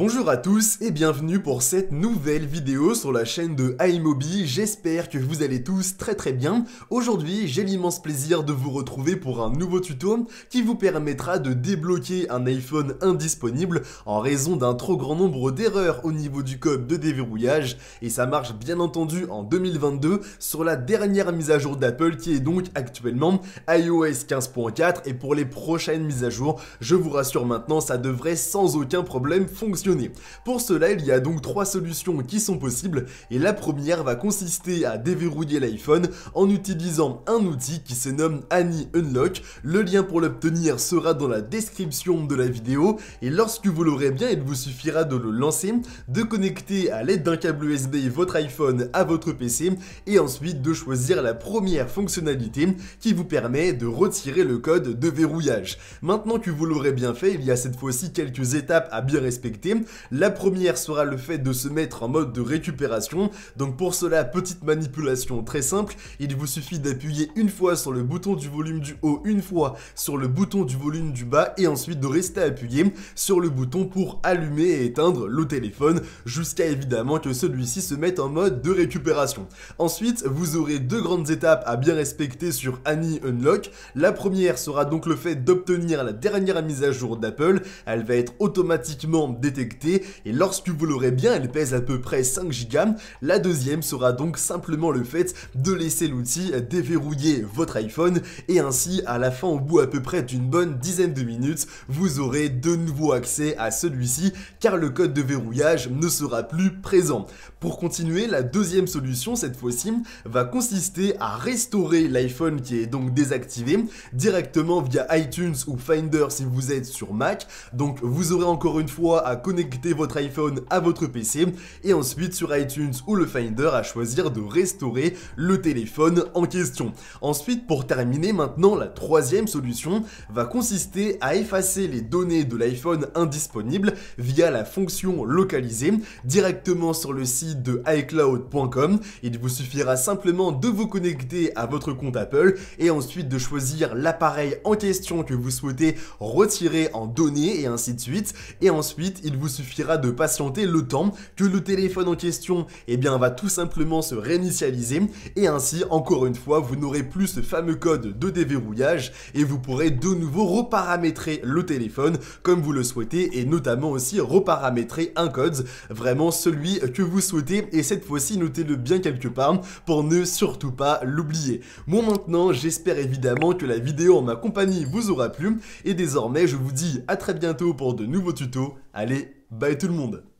Bonjour à tous et bienvenue pour cette nouvelle vidéo sur la chaîne de iMobi. J'espère que vous allez tous très bien. Aujourd'hui, j'ai l'immense plaisir de vous retrouver pour un nouveau tuto qui vous permettra de débloquer un iPhone indisponible en raison d'un trop grand nombre d'erreurs au niveau du code de déverrouillage. Et ça marche bien entendu en 2022 sur la dernière mise à jour d'Apple qui est donc actuellement iOS 15.4, et pour les prochaines mises à jour, je vous rassure maintenant, ça devrait sans aucun problème fonctionner. Pour cela, il y a donc trois solutions qui sont possibles, et la première va consister à déverrouiller l'iPhone en utilisant un outil qui se nomme Annie Unlock. Le lien pour l'obtenir sera dans la description de la vidéo, et lorsque vous l'aurez bien, il vous suffira de le lancer, de connecter à l'aide d'un câble USB votre iPhone à votre PC, et ensuite de choisir la première fonctionnalité qui vous permet de retirer le code de verrouillage. Maintenant que vous l'aurez bien fait, il y a cette fois-ci quelques étapes à bien respecter. La première sera le fait de se mettre en mode de récupération. Donc pour cela, petite manipulation très simple, il vous suffit d'appuyer une fois sur le bouton du volume du haut, une fois sur le bouton du volume du bas, et ensuite de rester appuyé sur le bouton pour allumer et éteindre le téléphone, jusqu'à évidemment que celui-ci se mette en mode de récupération. Ensuite, vous aurez deux grandes étapes à bien respecter sur Annie Unlock. La première sera donc le fait d'obtenir la dernière mise à jour d'Apple. Elle va être automatiquement détectée, et lorsque vous l'aurez bien, elle pèse à peu près 5 Go. La deuxième sera donc simplement le fait de laisser l'outil déverrouiller votre iPhone, et ainsi à la fin, au bout à peu près d'une bonne dizaine de minutes, vous aurez de nouveau accès à celui-ci car le code de verrouillage ne sera plus présent. Pour continuer, la deuxième solution cette fois-ci va consister à restaurer l'iPhone qui est donc désactivé directement via iTunes ou Finder si vous êtes sur Mac. Donc vous aurez encore une fois à connecter votre iPhone à votre PC, et ensuite sur iTunes ou le Finder à choisir de restaurer le téléphone en question. Ensuite, pour terminer maintenant, la troisième solution va consister à effacer les données de l'iPhone indisponibles via la fonction localiser directement sur le site de iCloud.com. Il vous suffira simplement de vous connecter à votre compte Apple et ensuite de choisir l'appareil en question que vous souhaitez retirer en données, et ainsi de suite. Et ensuite, il vous suffira de patienter le temps que le téléphone en question va tout simplement se réinitialiser, et ainsi, encore une fois, vous n'aurez plus ce fameux code de déverrouillage et vous pourrez de nouveau reparamétrer le téléphone comme vous le souhaitez, et notamment aussi reparamétrer un code, vraiment celui que vous souhaitez, et cette fois-ci, notez-le bien quelque part pour ne surtout pas l'oublier. Bon, maintenant, j'espère évidemment que la vidéo en ma compagnie vous aura plu, et désormais, je vous dis à très bientôt pour de nouveaux tutos. Allez, bye tout le monde!